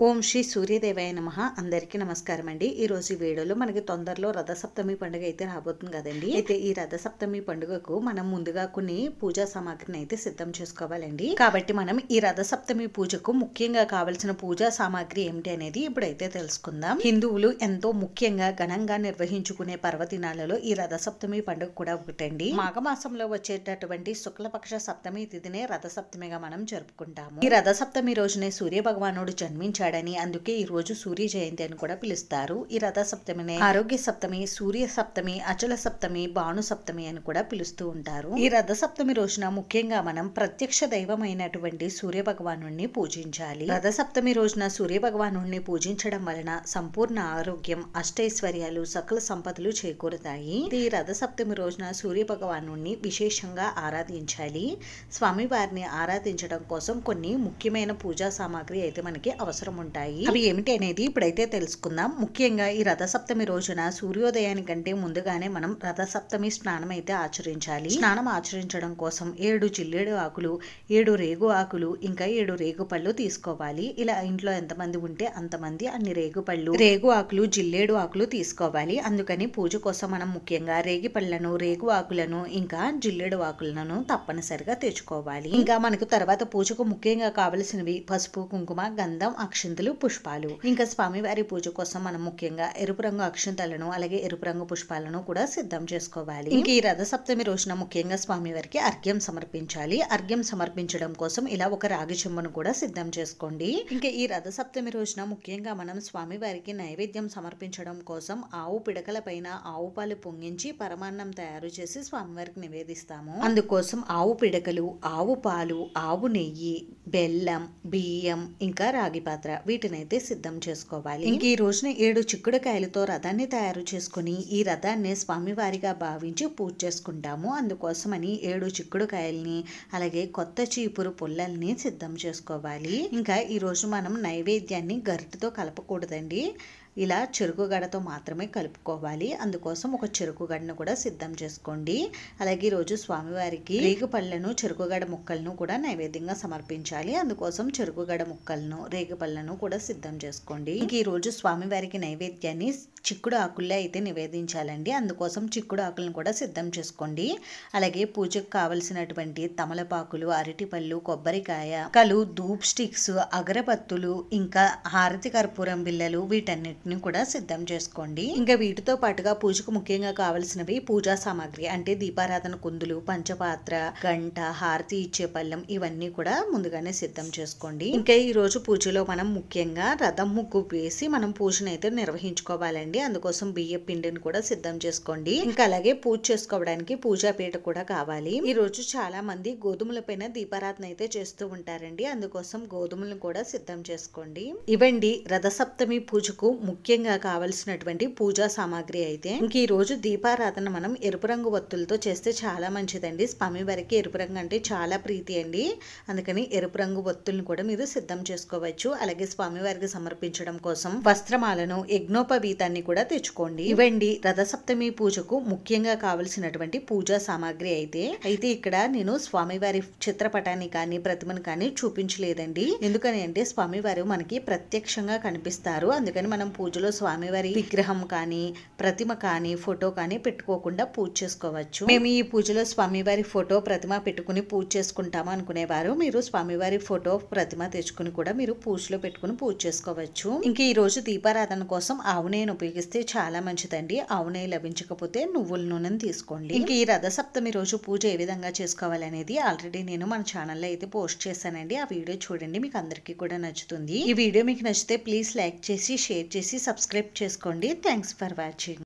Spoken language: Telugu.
ఓం శ్రీ సూర్యదేవాయ నమః. అందరికీ నమస్కారం అండి. ఈ రోజు వీడియోలో మనకి తొందరలో రథసప్తమి పండుగ అయితే రాబోతుంది కదండి. అయితే ఈ రథసప్తమి పండుగకు మనం ముందుగా కొన్ని పూజా సామాగ్రిని అయితే సిద్ధం చేసుకోవాలండి. కాబట్టి మనం ఈ రథసప్తమి పూజకు ముఖ్యంగా కావాల్సిన పూజా సామాగ్రి ఏమిటి అనేది ఇప్పుడైతే తెలుసుకుందాం. హిందువులు ఎంతో ముఖ్యంగా ఘనంగా నిర్వహించుకునే పర్వదినాలలో ఈ రథసప్తమి పండుగ కూడా ఒకటండి. మాఘమాసంలో వచ్చేటటువంటి శుక్లపక్ష సప్తమి తిథినే రథసప్తమిగా మనం జరుపుకుంటాము. ఈ రథసప్తమి రోజునే సూర్య భగవానుడు జన్మించాడు. అందుకే ఈ రోజు సూర్య జయంతి అని కూడా పిలుస్తారు. ఈ రథ సప్తమిని ఆరోగ్య సప్తమి, సూర్య సప్తమి, అచల సప్తమి, భాను సప్తమి అని కూడా పిలుస్తూ ఉంటారు. ఈ రథ సప్తమి రోజున ముఖ్యంగా మనం ప్రత్యక్ష దైవమైనటువంటి సూర్య భగవానుడిని పూజించాలి. రథ సప్తమి రోజున సూర్య భగవానుడిని పూజించడం వలన సంపూర్ణ ఆరోగ్యం, అష్టైశ్వర్యాలు, సకల సంపదలు చేకూరుతాయి. ఈ రథ సప్తమి రోజున సూర్య భగవానుడిని విశేషంగా ఆరాధించాలి. స్వామి వారిని ఆరాధించడం కోసం కొన్ని ముఖ్యమైన పూజా సామాగ్రి అయితే మనకి అవసరం ఉంటాయి. అవి ఏమిటి అనేది ఇప్పుడైతే తెలుసుకుందాం. ముఖ్యంగా ఈ రథసప్తమి రోజున సూర్యోదయానికంటే ముందుగానే మనం రథసప్తమి స్నానం అయితే ఆచరించాలి. స్నానం ఆచరించడం కోసం 7 జిల్లేడు ఆకులు, 7 రేగు ఆకులు, ఇంకా 7 రేగు పళ్ళు తీసుకోవాలి. ఇలా ఇంట్లో ఎంతమంది ఉంటే అంతమంది అన్ని రేగు పళ్ళు, రేగు ఆకులు, జిల్లేడు ఆకులు తీసుకోవాలి. అందుకని పూజ కోసం మనం ముఖ్యంగా రేగి పళ్ళను, రేగు ఆకులను, ఇంకా జిల్లేడు ఆకులను తప్పనిసరిగా తెచ్చుకోవాలి. ఇంకా మనకు తర్వాత పూజకు ముఖ్యంగా కావలసినవి పసుపు, కుంకుమ, గంధం, అక్షింతలు, పుష్పాలు. ఇంకా స్వామివారి పూజ కోసం మనం ముఖ్యంగా ఎరుపు రంగు అక్షింతలను, అలాగే ఎరుపు రంగు పుష్పాలను కూడా సిద్ధం చేసుకోవాలి. ఇంక ఈ రథ సప్తమి రోజున ముఖ్యంగా స్వామివారికి అర్ఘ్యం సమర్పించాలి. అర్ఘ్యం సమర్పించడం కోసం ఇలా ఒక రాగి చెంబును కూడా సిద్ధం చేసుకోండి. ఇంకా ఈ రథ సప్తమి రోజున ముఖ్యంగా మనం స్వామివారికి నైవేద్యం సమర్పించడం కోసం ఆవు పిడకల పైన ఆవు పాలు పొంగించి పరమాన్నం తయారు చేసి స్వామివారికి నివేదిస్తాము. అందుకోసం ఆవు పిడకలు, ఆవు పాలు, ఆవు నెయ్యి, బెల్లం, బియ్యం, ఇంకా రాగి పాత్ర వీటినైతే సిద్ధం చేసుకోవాలి. ఇంక ఈ రోజున 7 చిక్కుడుకాయలతో రథాన్ని తయారు చేసుకుని ఈ రథాన్ని స్వామివారిగా భావించి పూజ చేసుకుంటాము. అందుకోసమని 7 చిక్కుడుకాయల్ని, అలాగే కొత్త చీపురు పుల్లల్ని సిద్ధం చేసుకోవాలి. ఇంకా ఈ రోజు మనం నైవేద్యాన్ని గరిటెతో కలపకూడదండి. ఇలా చెరుకు గడతో మాత్రమే కలుపుకోవాలి. అందుకోసం ఒక చెరుకు గడను కూడా సిద్ధం చేసుకోండి. అలాగే ఈరోజు స్వామివారికి రేగు పళ్ళను, చెరుకు గడ ముక్కలను కూడా నైవేద్యంగా సమర్పించాలి. అందుకోసం చెరుకు గడ ముక్కలను, రేగు పళ్ళను కూడా సిద్ధం చేసుకోండి. ఇంక ఈ రోజు స్వామివారికి నైవేద్యాన్ని చిక్కుడు ఆకుల్లో అయితే నివేదించాలండి. అందుకోసం చిక్కుడు ఆకులను కూడా సిద్ధం చేసుకోండి. అలాగే పూజకు కావలసినటువంటి తమలపాకులు, అరటిపళ్ళు, కొబ్బరికాయ, కలు, ధూప్ స్టిక్స్, అగరబత్తులు, ఇంకా హారతి కర్పూరం బిళ్ళలు వీటన్నిటి కూడా సిద్ధం చేసుకోండి. ఇంకా వీటితో పాటుగా పూజకు ముఖ్యంగా కావలసినవి పూజా సామాగ్రి అంటే దీపారాధన కుందులు, పంచపాత్ర, గంట, హారతి ఇచ్చే పళ్ళెం ఇవన్నీ కూడా ముందుగానే సిద్ధం చేసుకోండి. ఇంకా ఈ రోజు పూజలో మనం ముఖ్యంగా రథం ముగ్గు వేసి మనం పూజను అయితే నిర్వహించుకోవాలండి. అందుకోసం బియ్య పిండిని కూడా సిద్ధం చేసుకోండి. ఇంకా అలాగే పూజ చేసుకోవడానికి పూజా పీట కూడా కావాలి. ఈ రోజు చాలా మంది గోధుమల పైన దీపారాధన అయితే చేస్తూ ఉంటారండి. అందుకోసం గోధుమలను కూడా సిద్ధం చేసుకోండి. ఇవండి రథసప్తమి పూజకు ముఖ్యంగా కావలసినటువంటి పూజా సామాగ్రి అయితే. ఇంక ఈ రోజు దీపారాధన మనం ఎరుపు రంగు ఒత్తులతో చేస్తే చాలా మంచిదండి. స్వామివారికి ఎరుపు రంగు అంటే చాలా ప్రీతి అండి. అందుకని ఎరుపు రంగు ఒత్తులను కూడా మీరు సిద్ధం చేసుకోవచ్చు. అలాగే స్వామివారికి సమర్పించడం కోసం వస్త్రమాలను, యజ్ఞోపవీతాన్ని కూడా తెచ్చుకోండి. ఇవండి రథసప్తమి పూజకు ముఖ్యంగా కావలసినటువంటి పూజా సామాగ్రి అయితే ఇక్కడ నేను స్వామివారి చిత్రపటాన్ని కానీ ప్రతిమను కానీ చూపించలేదండి. ఎందుకని అంటే స్వామివారు మనకి ప్రత్యక్షంగా కనిపిస్తారు. అందుకని మనం పూజలో స్వామివారి విగ్రహం కానీ, ప్రతిమ కానీ, ఫోటో కానీ పెట్టుకోకుండా పూజ చేసుకోవచ్చు. మేము ఈ పూజలో స్వామివారి ఫోటో, ప్రతిమ పెట్టుకుని పూజ చేసుకుంటాము అనుకునేవారు మీరు స్వామివారి ఫోటో, ప్రతిమ తెచ్చుకుని కూడా మీరు పూజలో పెట్టుకుని పూజ చేసుకోవచ్చు. ఇంకా ఈ రోజు దీపారాధన కోసం ఆవు నెయ్యిని ఉపయోగిస్తే చాలా మంచిదండి. ఆవు నెయ్యి లభించకపోతే నువ్వుల నూనెను తీసుకోండి. ఇంకా ఈ రథ సప్తమి రోజు పూజ ఏ విధంగా చేసుకోవాలనేది ఆల్రెడీ నేను మన ఛానల్లో అయితే పోస్ట్ చేశానండి. ఆ వీడియో చూడండి, మీకు అందరికీ కూడా నచ్చుతుంది. ఈ వీడియో మీకు నచ్చితే ప్లీజ్ లైక్ చేసి, షేర్ చేసి, సబ్స్క్రైబ్ చేసుకోండి. Thanks for watching.